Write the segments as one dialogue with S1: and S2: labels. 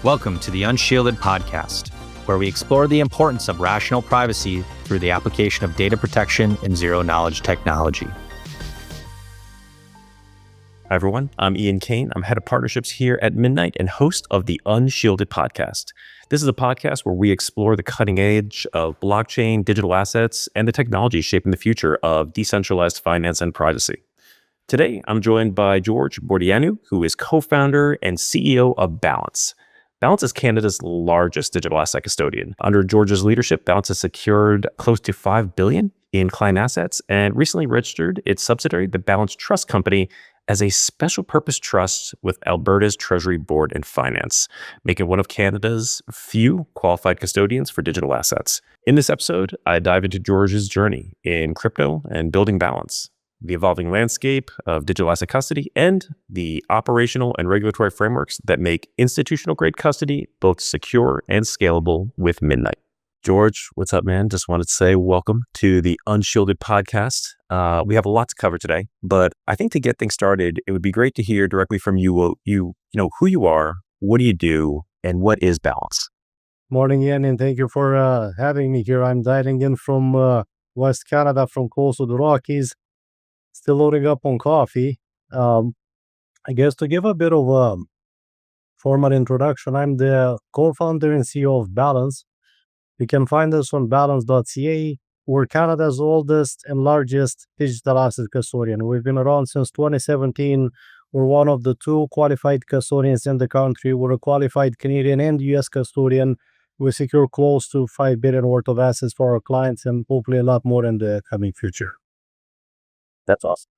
S1: Welcome to the Unshielded podcast, where we explore the importance of rational privacy through the application of data protection and zero-knowledge technology.
S2: Hi, everyone. I'm Ian Kane. I'm head of partnerships here at Midnight and host of the Unshielded podcast. This is a podcast where we explore the cutting edge of blockchain, digital assets, and the technology shaping the future of decentralized finance and privacy. Today, I'm joined by George Bordianu, who is co-founder and CEO of Balance. Balance is Canada's largest digital asset custodian. Under George's leadership, Balance has secured close to $5 billion in client assets and recently registered its subsidiary, the Balance Trust Company, as a special purpose trust with Alberta's Treasury Board and Finance, making one of Canada's few qualified custodians for digital assets. In this episode, I dive into George's journey in crypto and building Balance, the evolving landscape of digital asset custody, and the operational and regulatory frameworks that make institutional-grade custody both secure and scalable with Midnight. George, what's up, man? Just wanted to say welcome to the Unshielded podcast. We have a lot to cover today, but I think to get things started, it would be great to hear directly from you, you know, who you are, what do you do, and what is Balance?
S3: Morning, Ian, and thank you for having me here. I'm dialing in from West Canada, from close to the Rockies. Still loading up on coffee. I guess to give a bit of a formal introduction, I'm the co-founder and CEO of Balance. You can find us on balance.ca. We're Canada's oldest and largest digital asset custodian. We've been around since 2017. We're one of the two qualified custodians in the country. We're a qualified Canadian and US custodian. We secure close to $5 billion worth of assets for our clients and hopefully a lot more in the coming future.
S2: That's awesome.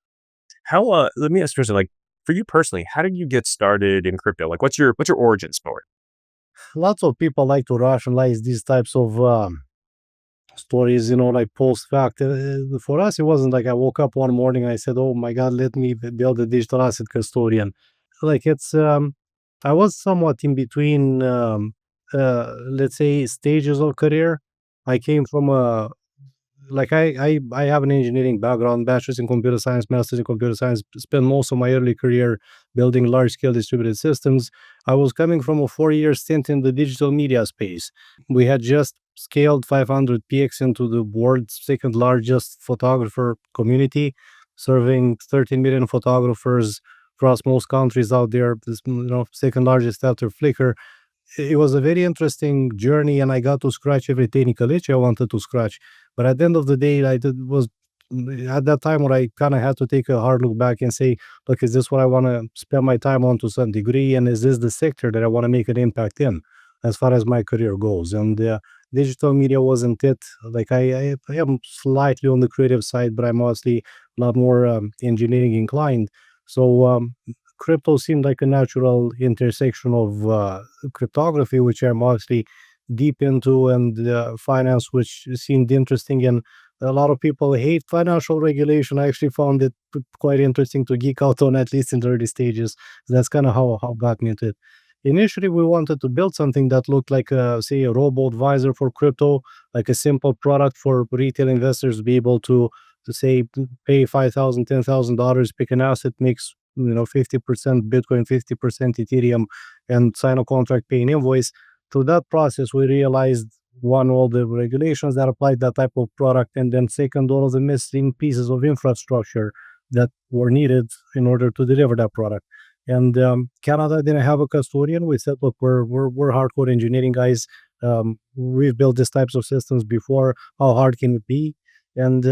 S2: How, let me ask you, like, for you personally, how did you get started in crypto? Like, what's your origin story?
S3: Lots of people like to rationalize these types of stories, like post-fact. For us, it wasn't like I woke up one morning and I said, oh my God, let me build a digital asset custodian. Like I was somewhat in between, let's say, stages of career. I came from I have an engineering background, bachelor's in computer science, master's in computer science, spent most of my early career building large-scale distributed systems. I was coming from a 4-year stint in the digital media space. We had just scaled 500px into the world's second largest photographer community, serving 13 million photographers across most countries out there, this, second largest after Flickr. It was a very interesting journey, and I got to scratch every technical itch I wanted to scratch. But at the end of the day, was at that time where I kind of had to take a hard look back and say, look, is this what I want to spend my time on to some degree? And is this the sector that I want to make an impact in as far as my career goes? And digital media wasn't it. Like I am slightly on the creative side, but I'm mostly a lot more engineering inclined. So crypto seemed like a natural intersection of cryptography, which I'm mostly deep into, and finance, which seemed interesting. And a lot of people hate financial regulation. I actually found it quite interesting to geek out on, at least in the early stages. That's kind of how got me into it. Initially, we wanted to build something that looked like, say, a robo-advisor for crypto, like a simple product for retail investors to be able to say, pay $5,000, $10,000, pick an asset, mix 50% Bitcoin, 50% Ethereum, and sign a contract, pay an invoice. Through that process, we realized, one, all the regulations that applied that type of product, and then second, all of the missing pieces of infrastructure that were needed in order to deliver that product. And Canada didn't have a custodian. We said, look, we're hardcore engineering guys. We've built these types of systems before. How hard can it be? And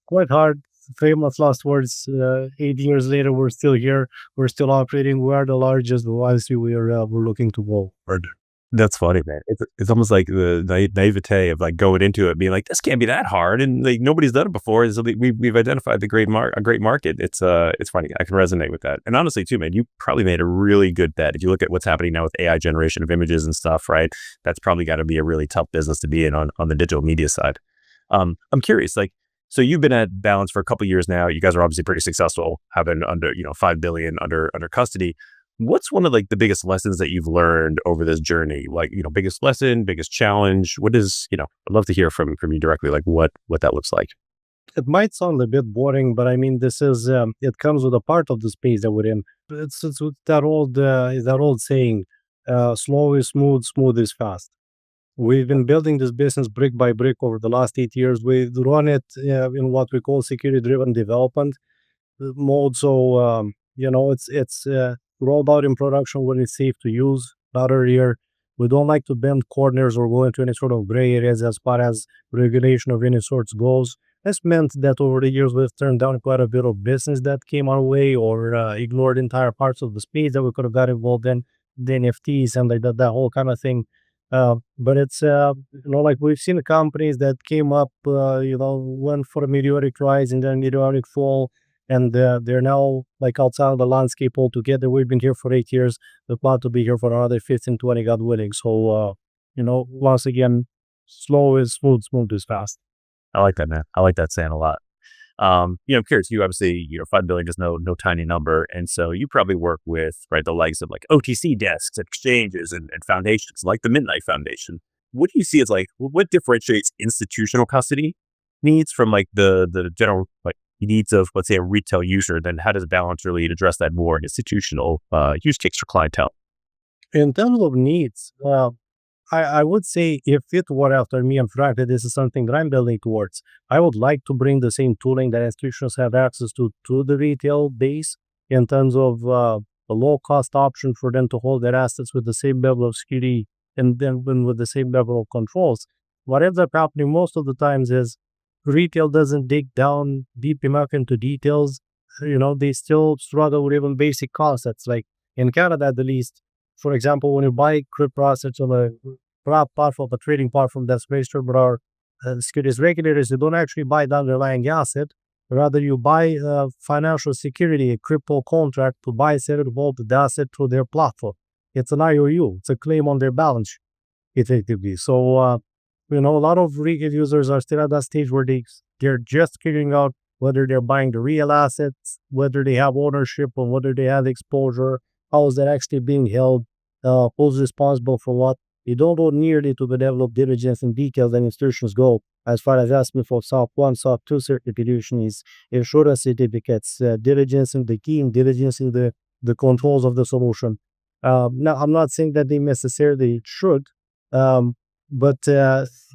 S3: quite hard. Famous last words. 8 years later, we're still here. We're still operating. We are the largest. Obviously, we're looking to go further.
S2: That's funny, man. It's almost like the naivete of like going into it, being like, this can't be that hard, and like nobody's done it before. So we've identified a great market. It's funny. I can resonate with that. And honestly, too, man, you probably made a really good bet. If you look at what's happening now with AI generation of images and stuff, right? That's probably got to be a really tough business to be in on the digital media side. I'm curious, like. So you've been at Balance for a couple of years now. You guys are obviously pretty successful, having under $5 billion under custody. What's one of like the biggest lessons that you've learned over this journey? Like biggest lesson, biggest challenge. What is I'd love to hear from you directly, like what that looks like.
S3: It might sound a bit boring, but I mean, this is it comes with a part of the space that we're in. It's that old saying, Slow is smooth, smooth is fast. We've been building this business brick by brick over the last 8 years. We run it in what we call security-driven development mode. So it's rolled out in production when it's safe to use, not earlier. We don't like to bend corners or go into any sort of gray areas as far as regulation of any sorts goes. That's meant that over the years we've turned down quite a bit of business that came our way, or ignored entire parts of the space that we could have got involved in, the NFTs and like that whole kind of thing. But it's like we've seen the companies that came up, went for a meteoric rise and then meteoric fall, and they're now like outside of the landscape altogether. We've been here for 8 years. We plan to be here for another 15, 20, God willing. So, once again, slow is smooth, smooth is fast.
S2: I like that, man. I like that saying a lot. I'm curious. You obviously, 5 billion is no tiny number, and so you probably work with the likes of like OTC desks, exchanges, and foundations like the Midnight Foundation. What do you see as like what differentiates institutional custody needs from like the general like needs of, let's say, a retail user? Then how does Balance really address that more institutional use case for clientele?
S3: In terms of needs, I would say if it were after me, and frankly, this is something that I'm building towards, I would like to bring the same tooling that institutions have access to the retail base in terms of a low cost option for them to hold their assets with the same level of security and then with the same level of controls. What ends up happening most of the times is retail doesn't dig down deep enough into details. They still struggle with even basic concepts. Like in Canada, at the least, for example, when you buy crypto assets on a platform, a trading platform that's registered with our securities regulators, you don't actually buy the underlying asset. Rather, you buy financial security, a crypto contract to buy, sell, and hold the asset through their platform. It's an IOU. It's a claim on their balance sheet, effectively. So, a lot of retail users are still at that stage where they're just figuring out whether they're buying the real assets, whether they have ownership, or whether they have exposure. How is that actually being held? Who's responsible for what? You don't go nearly to the level of diligence and detail that institutions go as far as asking for SOC 1, SOC 2 certifications, insurance certificates, diligence in the team, diligence in the controls of the solution. Now, I'm not saying that they necessarily should, but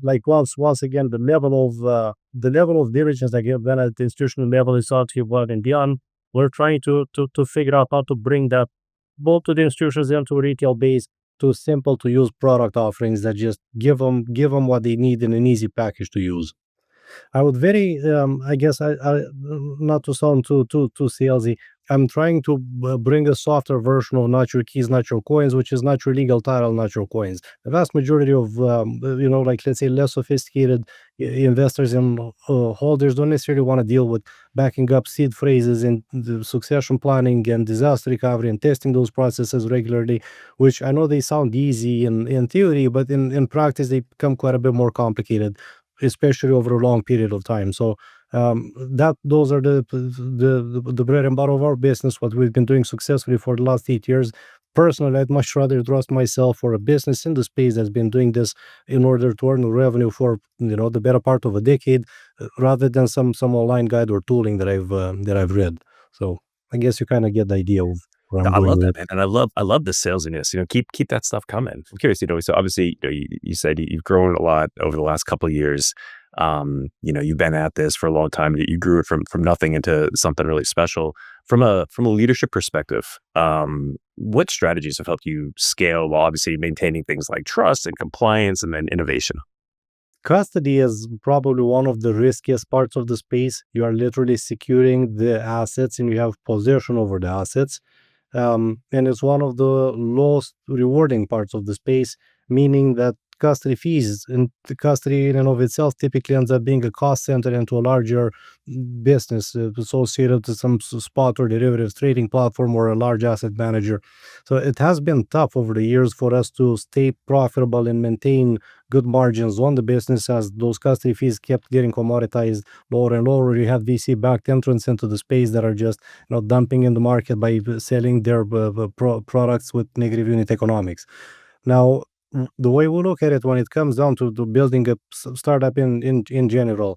S3: like once again, the level of diligence that get done at the institutional level is obviously above and beyond. We're trying to figure out how to bring that both to the institutions and to retail base to simple to use product offerings that just give them what they need in an easy package to use. I would very, I guess, I not to sound too salesy. I'm trying to bring a softer version of not your keys, not your coins, which is not your legal title, not your coins. The vast majority of, like let's say less sophisticated investors and holders don't necessarily want to deal with backing up seed phrases and the succession planning and disaster recovery and testing those processes regularly, which I know they sound easy in theory, but in practice they become quite a bit more complicated, especially over a long period of time. So those are the bread and butter of our business, what we've been doing successfully for the last 8 years. Personally, I'd much rather trust myself for a business in the space that's been doing this in order to earn revenue for the better part of a decade, rather than some online guide or tooling that I've read. So I guess you kind of get the idea of where I'm
S2: I
S3: going
S2: love
S3: with
S2: that,
S3: it.
S2: man, and I love the salesiness. Keep that stuff coming. I'm curious. So obviously, you said you've grown a lot over the last couple of years. You've been at this for a long time. You grew it from nothing into something really special. From a leadership perspective, what strategies have helped you scale while obviously maintaining things like trust and compliance and then innovation?
S3: Custody is probably one of the riskiest parts of the space. You are literally securing the assets and you have possession over the assets. And it's one of the lowest rewarding parts of the space, meaning that custody fees and the custody in and of itself typically ends up being a cost center into a larger business associated to some spot or derivatives trading platform or a large asset manager. So it has been tough over the years for us to stay profitable and maintain good margins on the business as those custody fees kept getting commoditized lower and lower. You have VC backed entrants into the space that are just dumping in the market by selling their products with negative unit economics. Now, the way we look at it when it comes down to building a startup in general,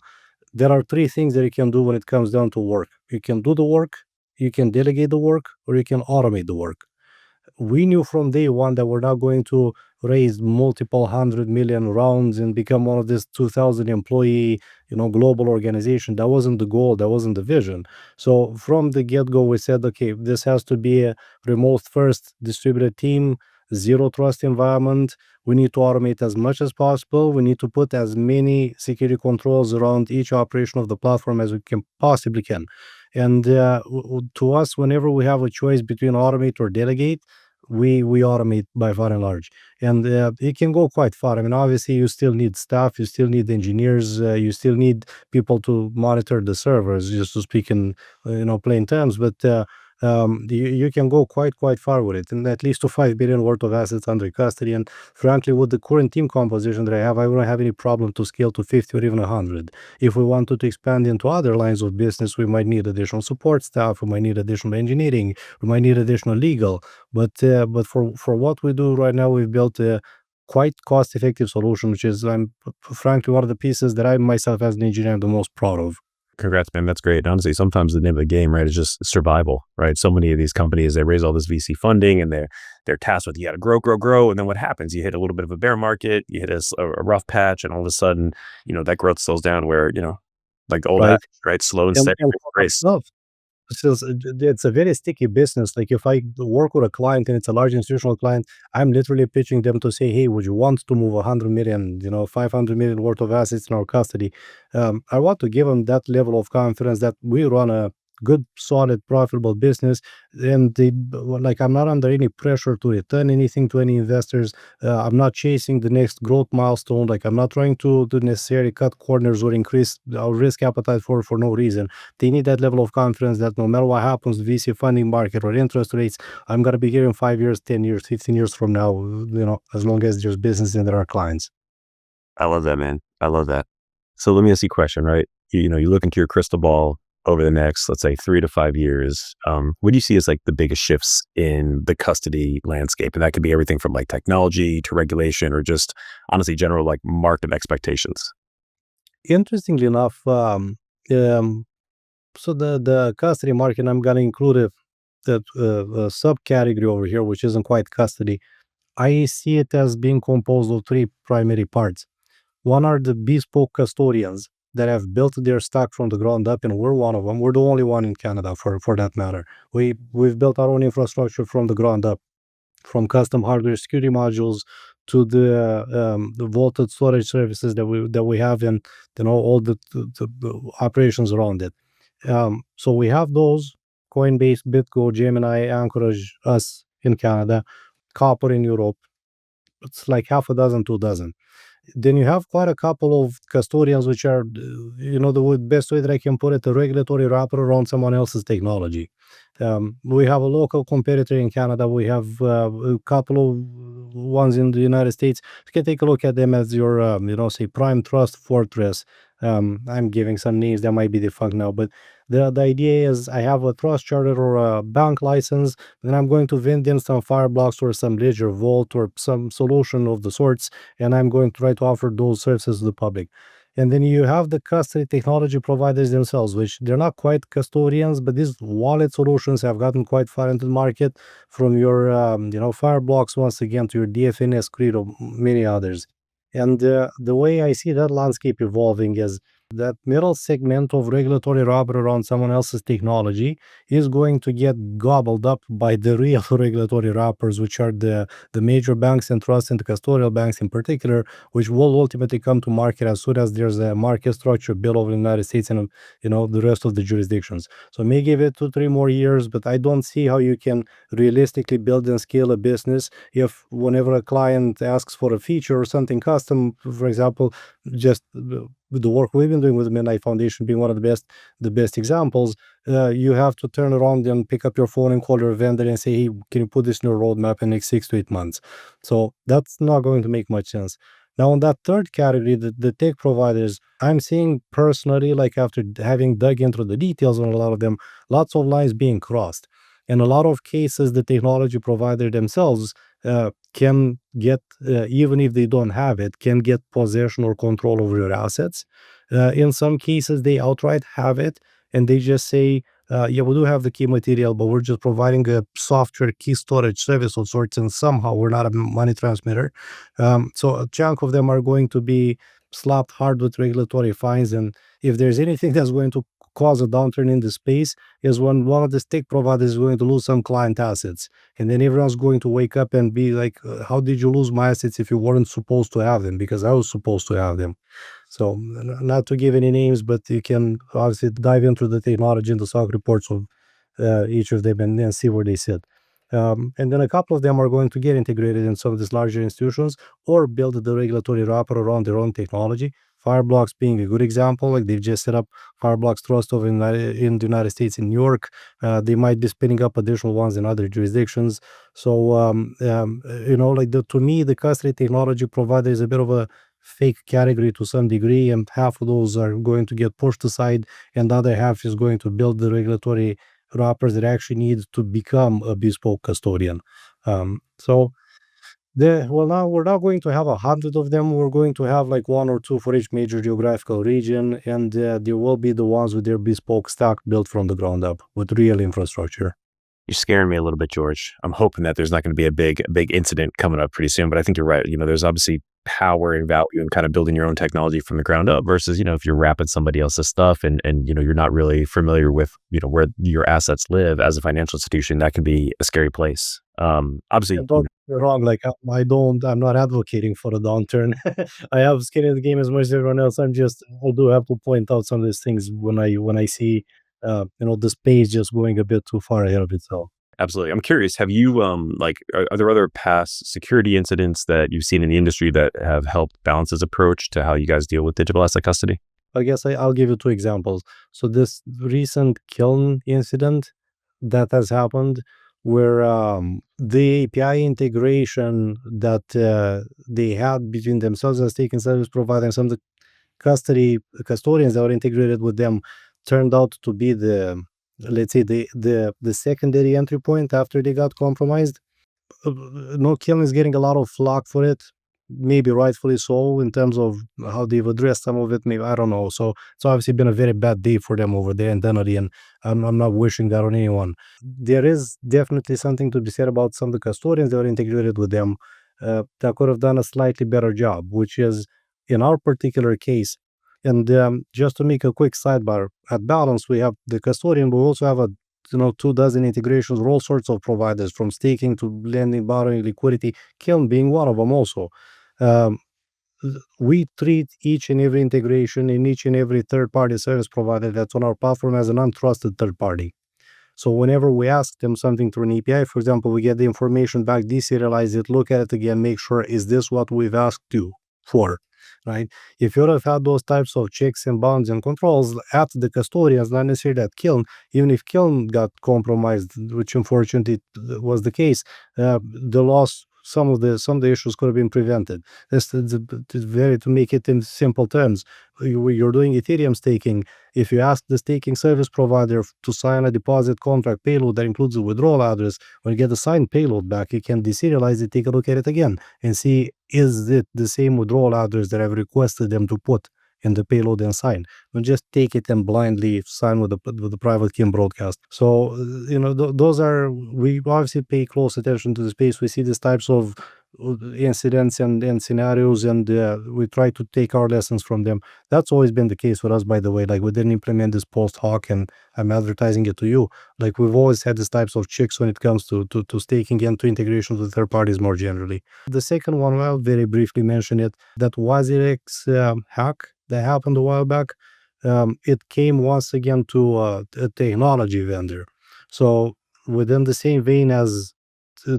S3: there are three things that you can do when it comes down to work. You can do the work, you can delegate the work, or you can automate the work. we knew from day one that we're not going to raise multiple 100 million rounds and become one of this 2,000 employee, global organization. That wasn't the goal. That wasn't the vision. So from the get-go, we said, okay, this has to be a remote first distributed team, zero trust environment. We need to automate as much as possible. We need to put as many security controls around each operation of the platform as we can possibly can. And to us, whenever we have a choice between automate or delegate, we automate by far and large, and it can go quite far. I mean, obviously, you still need staff, you still need engineers, you still need people to monitor the servers, just to speak in plain terms. But you can go quite far with it, and at least to 5 billion worth of assets under custody. And frankly, with the current team composition that I have, I wouldn't have any problem to scale to 50 or even 100. If we wanted to expand into other lines of business, we might need additional support staff, we might need additional engineering, we might need additional legal. But for what we do right now, we've built a quite cost-effective solution, which is, frankly, one of the pieces that I myself as an engineer am the most proud of.
S2: Congrats, man. That's great. Honestly, sometimes the name of the game, right, is just survival, right? So many of these companies, they raise all this VC funding and they're tasked with, you got to grow. And then what happens? You hit a little bit of a bear market, you hit a rough patch, and all of a sudden, that growth slows down where, like the old
S3: Right.
S2: adage, right? Slow and
S3: And,
S2: steady
S3: and
S2: wins
S3: for
S2: the race.
S3: myself, it's a very sticky business. Like if I work with a client and it's a large institutional client, I'm literally pitching them to say, hey, would you want to move 100 million, 500 million worth of assets in our custody? I want to give them that level of confidence that we run a good, solid, profitable business. And like, I'm not under any pressure to return anything to any investors. I'm not chasing the next growth milestone. Like I'm not trying to necessarily cut corners or increase our risk appetite for no reason. They need that level of confidence that no matter what happens, VC funding market or interest rates, I'm going to be here in 5 years, 10 years, 15 years from now, as long as there's business and there are clients.
S2: I love that, man. I love that. So let me ask you a question, right? You look into your crystal ball over the next, let's say, 3 to 5 years. What do you see as like the biggest shifts in the custody landscape? And that could be everything from like technology to regulation or just honestly general like market expectations.
S3: Interestingly enough, so the custody market, I'm going to include a subcategory over here, which isn't quite custody. I see it as being composed of three primary parts. One are the bespoke custodians that have built their stack from the ground up, and we're one of them. We're the only one in Canada for that matter. We've built our own infrastructure from the ground up, from custom hardware security modules to the vaulted storage services that we have, and all the operations around it. So we have those: Coinbase, BitGo, Gemini, Anchorage, us in Canada, Copper in Europe. It's like half a dozen, 2 dozen. Then you have quite a couple of custodians, which are, the best way that I can put it, a regulatory wrapper around someone else's technology. We have a local competitor in Canada. We have a couple of ones in the United States. You can take a look at them as your, say, Prime Trust Fortress. I'm giving some names that might be defunct now, but the idea is I have a trust charter or a bank license, then I'm going to vend in some Fireblocks or some Ledger Vault or some solution of the sorts, and I'm going to try to offer those services to the public. And then you have the custody technology providers themselves, which they're not quite custodians, but these wallet solutions have gotten quite far into the market, from your, Fireblocks once again to your DFNS, Credo, many others. And the way I see that landscape evolving is that middle segment of regulatory rubber around someone else's technology is going to get gobbled up by the real regulatory wrappers, which are the major banks and trusts and the custodial banks in particular, which will ultimately come to market as soon as there's a market structure built over the United States and the rest of the jurisdictions. So may give it 2-3 more years, but I don't see how you can realistically build and scale a business if whenever a client asks for a feature or something custom, for example, just the work we've been doing with the Midnight Foundation being one of the best examples, you have to turn around and pick up your phone and call your vendor and say, hey, can you put this in your roadmap in the next 6 to 8 months? So that's not going to make much sense. Now, on that third category, the tech providers, I'm seeing personally, like after having dug into the details on a lot of them, lots of lines being crossed. In a lot of cases, the technology provider themselves can get, even if they don't have it, can get possession or control over your assets. In some cases, they outright have it, and they just say, yeah, we do have the key material, but we're just providing a software key storage service of sorts, and somehow we're not a money transmitter. So a chunk of them are going to be slapped hard with regulatory fines, and if there's anything that's going to cause a downturn in the space is when one of the stake providers is going to lose some client assets, and then everyone's going to wake up and be like, how did you lose my assets if you weren't supposed to have them? Because I was supposed to have them. So not to give any names, but you can obviously dive into the technology and the SOC reports of each of them and then see where they sit. And then a couple of them are going to get integrated in some of these larger institutions or build the regulatory wrapper around their own technology. Fireblocks being a good example, like they've just set up Fireblocks Trust over in the United States in New York. They might be spinning up additional ones in other jurisdictions. So, like to me, the custody technology provider is a bit of a fake category to some degree, and half of those are going to get pushed aside, and the other half is going to build the regulatory wrappers that actually need to become a bespoke custodian. So now we're not going to have 100 of them. We're going to have like one or two for each major geographical region, and there will be the ones with their bespoke stack built from the ground up with real infrastructure.
S2: You're scaring me a little bit, George. I'm hoping that there's not going to be a big incident coming up pretty soon, but I think you're right. There's obviously power and value in kind of building your own technology from the ground up versus, if you're wrapping somebody else's stuff and you're not really familiar with, where your assets live as a financial institution, that can be a scary place. Obviously,
S3: And don't get me wrong, like I'm not advocating for a downturn. I have skin in the game as much as everyone else. I do have to point out some of these things when I see, the space just going a bit too far ahead of itself.
S2: absolutely. I'm curious, have you, are there other past security incidents that you've seen in the industry that have helped balance this approach to how you guys deal with digital asset custody?
S3: I guess I'll give you two examples. So this recent kiln incident that has happened, where the API integration that they had between themselves as staking service provider and some of the custodians that were integrated with them turned out to be let's say the secondary entry point after they got compromised. No, Kiln is getting a lot of flack for it, maybe rightfully so, in terms of how they've addressed some of it. Maybe I don't know. So it's obviously been a very bad day for them over there in Dunedin, and I'm not wishing that on anyone. There is definitely something to be said about some of the custodians that were integrated with them that could have done a slightly better job, which is in our particular case. And just to make a quick sidebar, at Balance we have the custodian, but we also have 24 integrations with all sorts of providers, from staking to lending, borrowing, liquidity, Kiln being one of them also. Um, we treat each and every integration in each and every third-party service provider that's on our platform as an untrusted third party. So whenever we ask them something through an API, for example, we get the information back, deserialize it, look at it again, make sure, is this what we've asked you for, right? If you would have had those types of checks and bounds and controls at the custodians, not necessarily at Kiln, even if Kiln got compromised, which unfortunately was the case, the loss, some of the issues could have been prevented. To make it in simple terms, you're doing Ethereum staking. If you ask the staking service provider to sign a deposit contract payload that includes a withdrawal address, when you get the signed payload back, you can deserialize it, take a look at it again, and see, is it the same withdrawal address that I've requested them to put in the payload and sign. Don't just take it and blindly sign with the private key and broadcast. So those are, we obviously pay close attention to the space. We see these types of incidents and scenarios, and we try to take our lessons from them. That's always been the case with us, by the way. Like, we didn't implement this post hoc, and I'm advertising it to you. Like, we've always had these types of checks when it comes to staking and to integrations with third parties more generally. The second one, I'll very briefly mention it, that WazirX hack that happened a while back. It came once again to a technology vendor. So within the same vein as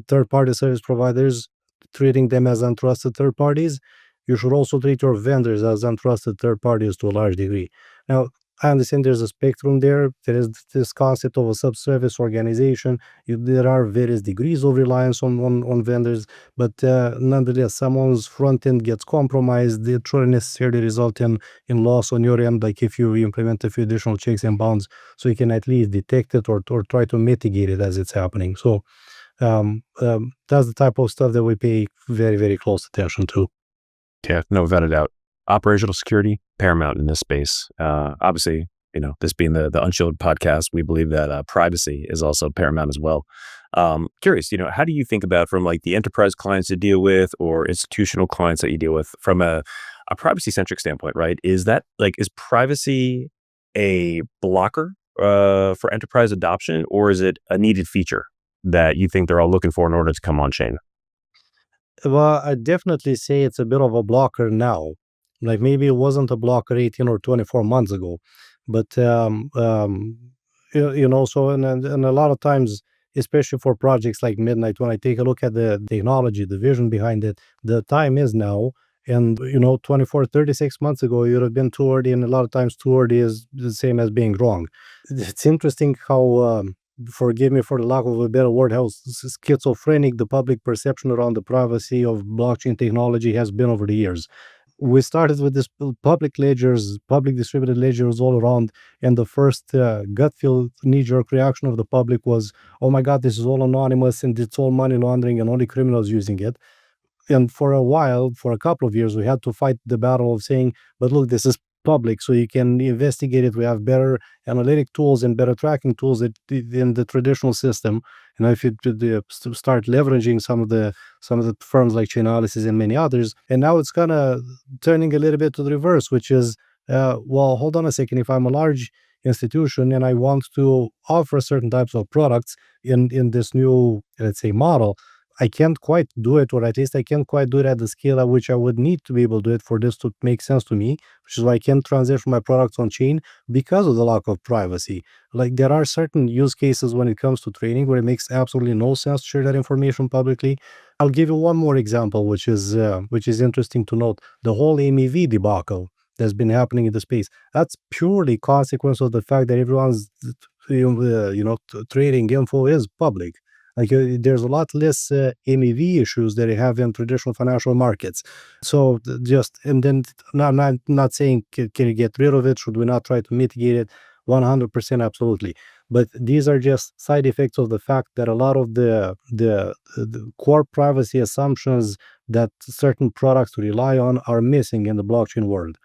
S3: third-party service providers, treating them as untrusted third parties, you should also treat your vendors as untrusted third parties to a large degree. Now, I understand there's a spectrum there. There is this concept of a subservice organization. There are various degrees of reliance on vendors, but nonetheless, someone's front end gets compromised. It shouldn't necessarily result in loss on your end, like if you implement a few additional checks and bounds, so you can at least detect it or try to mitigate it as it's happening. So that's the type of stuff that we pay very, very close attention to.
S2: Yeah, no, without a doubt. Operational security, paramount in this space. Obviously, this being the Unshielded podcast, we believe that privacy is also paramount as well. Curious, how do you think about from like the enterprise clients you deal with or institutional clients that you deal with from a privacy centric standpoint, right? Is privacy a blocker for enterprise adoption, or is it a needed feature that you think they're all looking for in order to come on chain?
S3: Well, I definitely say it's a bit of a blocker now. Like maybe it wasn't a blocker 18 or 24 months ago, but so and a lot of times, especially for projects like Midnight, when I take a look at the technology, the vision behind it, the time is now. And 24, 36 months ago, you'd have been too early, and a lot of times too early is the same as being wrong. It's interesting how forgive me for the lack of a better word, how schizophrenic the public perception around the privacy of blockchain technology has been over the years. We started with this public ledgers, public distributed ledgers all around, and the first gut feel knee-jerk reaction of the public was, "Oh my God, this is all anonymous and it's all money laundering and only criminals using it." And for a while, for a couple of years, we had to fight the battle of saying, but look, this is public, so you can investigate it. We have better analytic tools and better tracking tools in the traditional system. And if you start leveraging some of the firms like Chainalysis and many others, and now it's kind of turning a little bit to the reverse, which is, well, hold on a second. If I'm a large institution and I want to offer certain types of products in this new, let's say, model, I can't quite do it, or at least I can't quite do it at the scale at which I would need to be able to do it for this to make sense to me, which is why I can't transition my products on chain because of the lack of privacy. Like there are certain use cases when it comes to trading where it makes absolutely no sense to share that information publicly. I'll give you one more example, which is interesting to note. The whole MEV debacle that's been happening in the space. That's purely consequence of the fact that everyone's trading info is public. Like there's a lot less MEV issues that you have in traditional financial markets. So and then no, I'm not saying can you get rid of it? Should we not try to mitigate it? 100% absolutely. But these are just side effects of the fact that a lot of the core privacy assumptions that certain products rely on are missing in the blockchain world.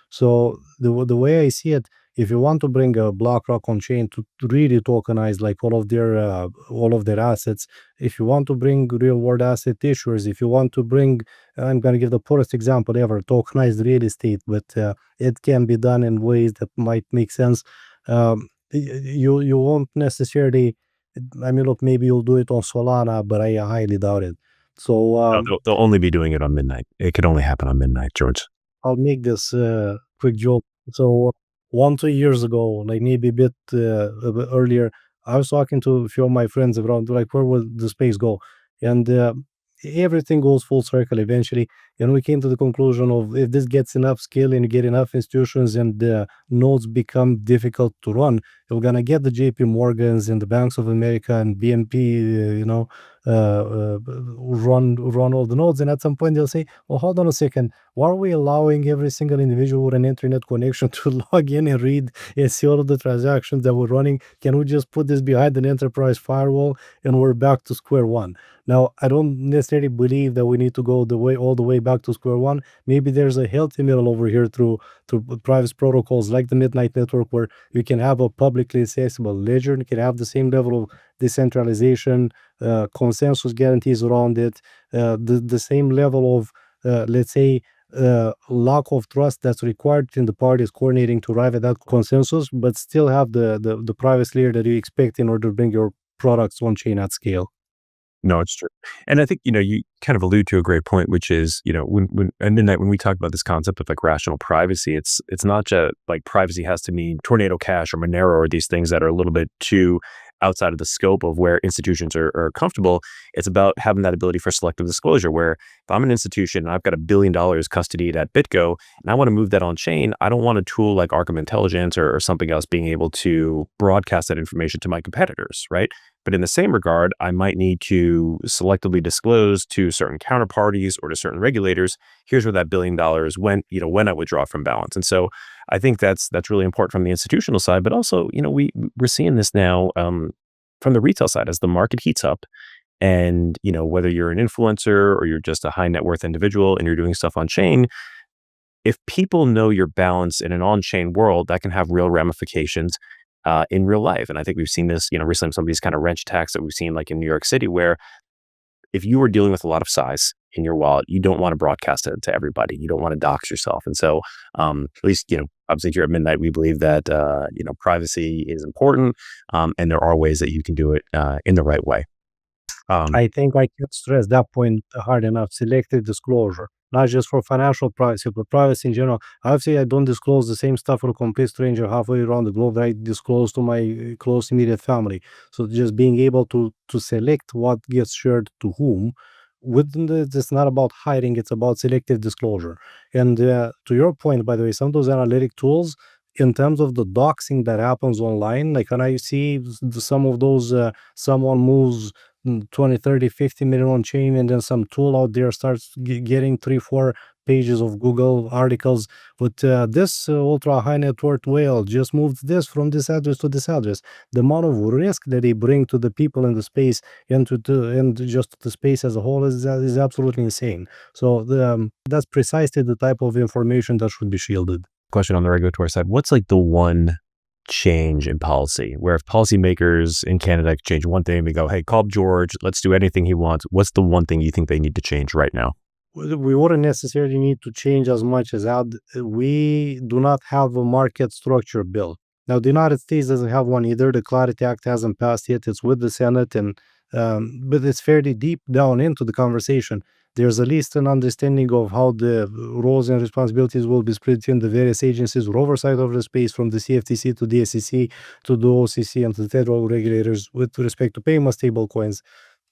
S3: So the way I see it, if you want to bring a BlackRock on chain to really tokenize like all of their assets, if you want to bring real world asset issuers, if you want to bring, I'm going to give the poorest example ever, tokenized real estate, but it can be done in ways that might make sense. You won't necessarily. I mean, look, maybe you'll do it on Solana, but I highly doubt it. So
S2: No, they'll only be doing it on Midnight. It could only happen on Midnight, George.
S3: I'll make this quick joke. So 1 2 years ago, like maybe a bit earlier, I was talking to a few of my friends around, like, where will the space go? And everything goes full circle eventually. And we came to the conclusion of if this gets enough scale and you get enough institutions and the nodes become difficult to run, you're gonna get the JP Morgans and the Banks of America and BNP, run all the nodes. And at some point they'll say, well, hold on a second. Why are we allowing every single individual with an internet connection to log in and read and see all of the transactions that we're running? Can we just put this behind an enterprise firewall and we're back to square one? Now, I don't necessarily believe that we need to go all the way back to square one. Maybe there's a healthy middle over here through privacy protocols like the Midnight Network, where you can have a publicly accessible ledger, you can have the same level of decentralization, consensus guarantees around it, the same level of, let's say, lack of trust that's required in the parties coordinating to arrive at that consensus, but still have the privacy layer that you expect in order to bring your products on chain at scale.
S2: No, it's true. And I think, you kind of allude to a great point, which is, when at Midnight, when we talk about this concept of like rational privacy, it's not just like privacy has to mean Tornado Cash or Monero or these things that are a little bit too outside of the scope of where institutions are comfortable. It's about having that ability for selective disclosure, where if I'm an institution and I've got $1 billion custodied at BitGo and I want to move that on chain, I don't want a tool like Arkham Intelligence or something else being able to broadcast that information to my competitors, right? But in the same regard, I might need to selectively disclose to certain counterparties or to certain regulators, here's where that $1 billion went, when I withdraw from balance. And so I think that's really important from the institutional side, but also, we're seeing this now from the retail side as the market heats up. And, whether you're an influencer or you're just a high net worth individual and you're doing stuff on chain, if people know your balance in an on-chain world, that can have real ramifications in real life. And I think we've seen this, recently, some of these kind of wrench attacks that we've seen like in New York City, where if you are dealing with a lot of size in your wallet, you don't want to broadcast it to everybody. You don't want to dox yourself. And so, at least, obviously here at Midnight, we believe that, privacy is important. And there are ways that you can do it in the right way.
S3: I think I can't stress that point hard enough. Selective disclosure, not just for financial privacy, but privacy in general. Obviously, I don't disclose the same stuff for a complete stranger halfway around the globe that I disclose to my close immediate family. So just being able to select what gets shared to whom, it's not about hiding, it's about selective disclosure. And to your point, by the way, some of those analytic tools, in terms of the doxing that happens online, like when I see some of those, someone moves 20, 30, 50 million on chain, and then some tool out there starts getting 3, 4 pages of Google articles with this ultra high net worth whale just moved this from this address to this address. The amount of risk that they bring to the people in the space and and just the space as a whole is absolutely insane. So that's precisely the type of information that should be shielded.
S2: Question on the regulatory side, what's like the one change in policy where if policymakers in Canada change one thing, we go, hey, call up George, let's do anything he wants. What's the one thing you think they need to change right now?
S3: We wouldn't necessarily need to change as much as that. We do not have a market structure bill. Now, the United States doesn't have one either. The Clarity Act hasn't passed yet. It's with the Senate, and but it's fairly deep down into the conversation. There's at least an understanding of how the roles and responsibilities will be split in the various agencies with oversight of the space, from the CFTC to the SEC to the OCC and to the federal regulators with respect to payment stablecoins,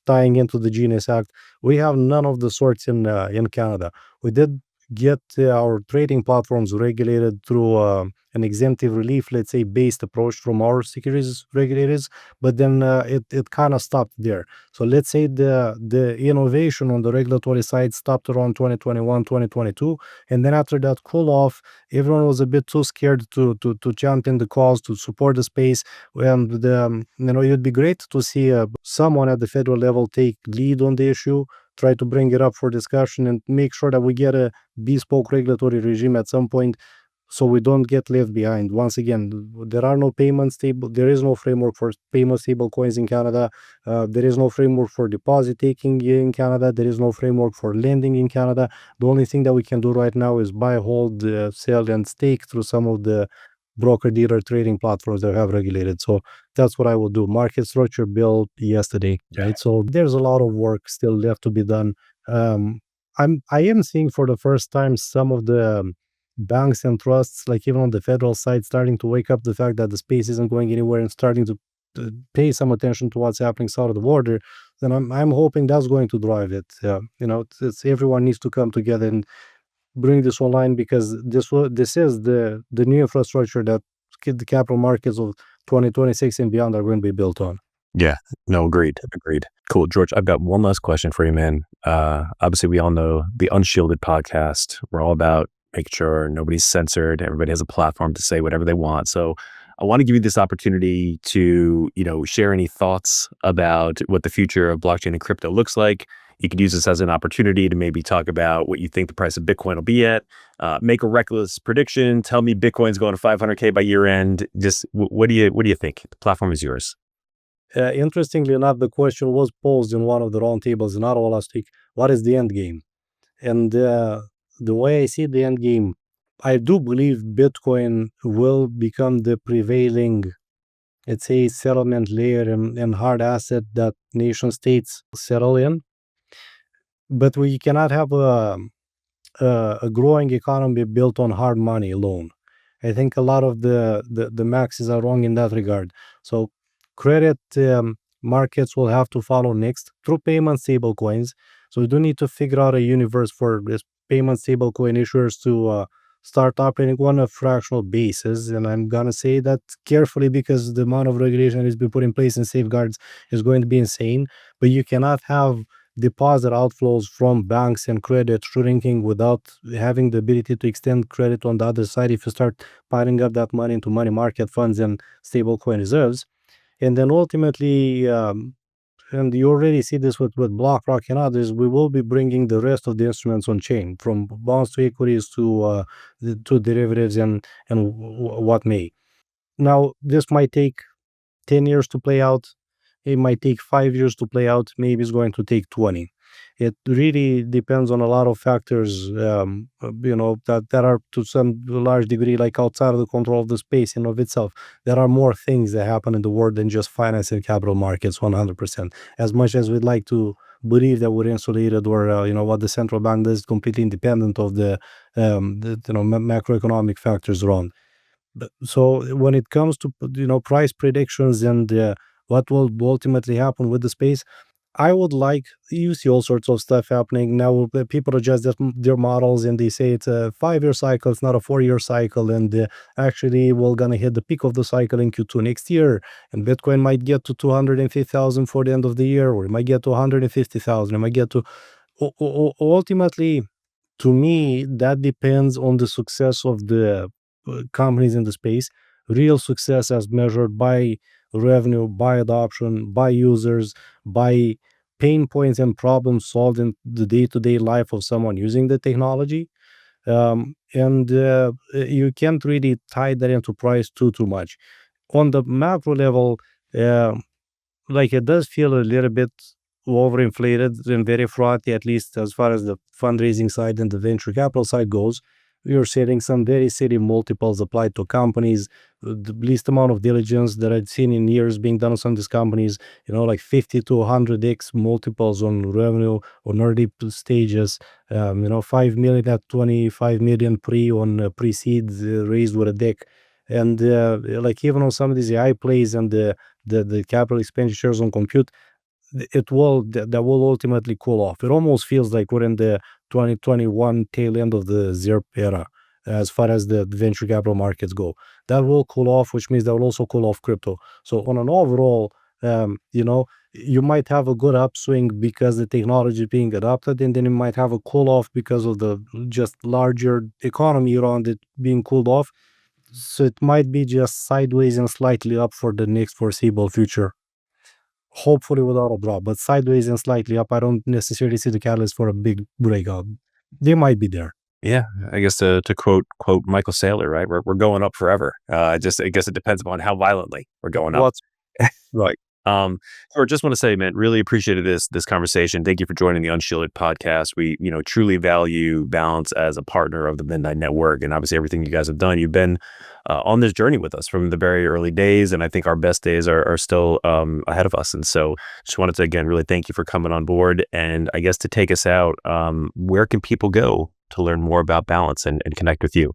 S3: tying into the Genius Act. We have none of the sorts in Canada. We did get our trading platforms regulated through an exemptive relief, let's say, based approach from our securities regulators, but then it kind of stopped there. So let's say the innovation on the regulatory side stopped around 2021, 2022, and then after that cool off, everyone was a bit too scared to champion the cause, to support the space. And it'd be great to see someone at the federal level take lead on the issue, try to bring it up for discussion, and make sure that we get a bespoke regulatory regime at some point, so we don't get left behind. Once again, there is no framework for payment stable coins in Canada. There is no framework for deposit taking in Canada. There is no framework for lending in Canada. The only thing that we can do right now is buy, hold, sell, and stake through some of the broker-dealer trading platforms that have regulated. So that's what I will do. Market structure bill yesterday, right? So there's a lot of work still left to be done. I am seeing for the first time some of the banks and trusts, like even on the federal side, starting to wake up the fact that the space isn't going anywhere and starting to pay some attention to what's happening south of the border. Then I'm hoping that's going to drive it. It's everyone needs to come together and bring this online, because this is the new infrastructure that the capital markets of 2026 and beyond are going to be built on.
S2: Yeah, no, agreed. Cool. George, I've got one last question for you, man. Obviously, we all know the Unshielded podcast. We're all about making sure nobody's censored. Everybody has a platform to say whatever they want. So I want to give you this opportunity to, share any thoughts about what the future of blockchain and crypto looks like. You could use this as an opportunity to maybe talk about what you think the price of Bitcoin will be at, make a reckless prediction, tell me Bitcoin's going to 500K by year end. Just what do you think? The platform is yours.
S3: Interestingly enough, the question was posed in one of the roundtables in Ottawa last week. What is the end game? And the way I see the end game, I do believe Bitcoin will become the prevailing, let's say, settlement layer and hard asset that nation states settle in. But we cannot have a growing economy built on hard money alone. I think a lot of the maxes are wrong in that regard. So credit markets will have to follow next through payment stablecoins. So we do need to figure out a universe for this payment stablecoin issuers to start operating on a fractional basis. And I'm going to say that carefully, because the amount of regulation that has been put in place and safeguards is going to be insane. But you cannot have deposit outflows from banks and credit shrinking without having the ability to extend credit on the other side if you start piling up that money into money market funds and stablecoin reserves. And then ultimately, and you already see this with BlackRock and others, we will be bringing the rest of the instruments on chain, from bonds to equities to derivatives and what may. Now, this might take 10 years to play out. It might take 5 years to play out. Maybe it's going to take 20. It really depends on a lot of factors, that are to some large degree like outside of the control of the space in of itself. There are more things that happen in the world than just finance and capital markets 100%. As much as we'd like to believe that we're insulated, or what the central bank does is completely independent of the macroeconomic factors around. So when it comes to price predictions and what will ultimately happen with the space, I would like, you see all sorts of stuff happening now. People adjust their models and they say it's a 5-year cycle, it's not a 4-year cycle, and actually we're gonna hit the peak of the cycle in Q2 next year, and Bitcoin might get to 250,000 for the end of the year, or it might get to 150,000. It might get to ultimately. To me, that depends on the success of the companies in the space. Real success as measured by revenue, by adoption, by users, by pain points and problems solved in the day-to-day life of someone using the technology. And you can't really tie that into price too much. On the macro level, uh, like it does feel a little bit overinflated and very frothy, at least as far as the fundraising side and the venture capital side goes. You're seeing some very silly multiples applied to companies, the least amount of diligence that I'd seen in years being done on some of these companies, like 50 to 100x multiples on revenue on early stages, 5 million at 25 million pre-seed raised with a deck. And like even on some of these AI plays and the capital expenditures on compute, that will ultimately cool off. It almost feels like we're in the 2021 tail end of the ZERP era as far as the venture capital markets go. That will cool off, which means that will also cool off crypto. So on an overall, you might have a good upswing because the technology is being adopted, and then you might have a cool off because of the just larger economy around it being cooled off. So it might be just sideways and slightly up for the next foreseeable future. Hopefully without a drop, but sideways and slightly up. I don't necessarily see the catalyst for a big breakout. They might be there.
S2: Yeah, I guess to quote Michael Saylor, right? We're going up forever. I guess it depends upon how violently we're going up.
S3: Right.
S2: Or just want to say, man, really appreciated this conversation. Thank you for joining the Unshielded podcast. We, truly value Balance as a partner of the Midnight Network, and obviously everything you guys have done. You've been on this journey with us from the very early days, and I think our best days are still ahead of us. And so, just wanted to again really thank you for coming on board. And I guess to take us out, where can people go to learn more about Balance and connect with you?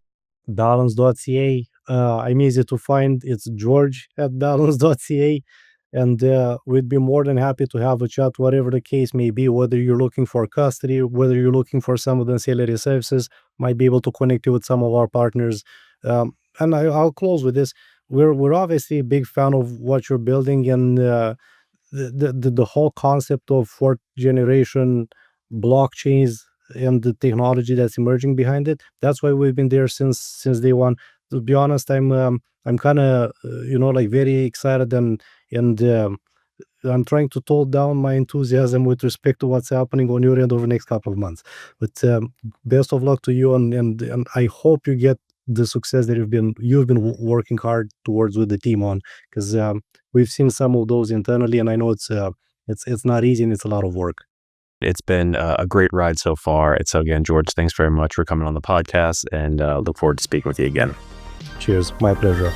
S3: Balance.ca. I'm easy to find. It's George at balance.ca. And we'd be more than happy to have a chat, whatever the case may be, whether you're looking for custody, whether you're looking for some of the ancillary services, might be able to connect you with some of our partners. And I'll close with this. We're obviously a big fan of what you're building, and the whole concept of fourth generation blockchains and the technology that's emerging behind it. That's why we've been there since day one. To be honest, I'm kind of like very excited, and I'm trying to tone down my enthusiasm with respect to what's happening on your end over the next couple of months. But best of luck to you, and I hope you get the success that you've been working hard towards with the team on, because we've seen some of those internally, and I know it's not easy and it's a lot of work.
S2: It's been a great ride so far. And so again, George, thanks very much for coming on the podcast, and look forward to speaking with you again.
S3: Cheers. My pleasure.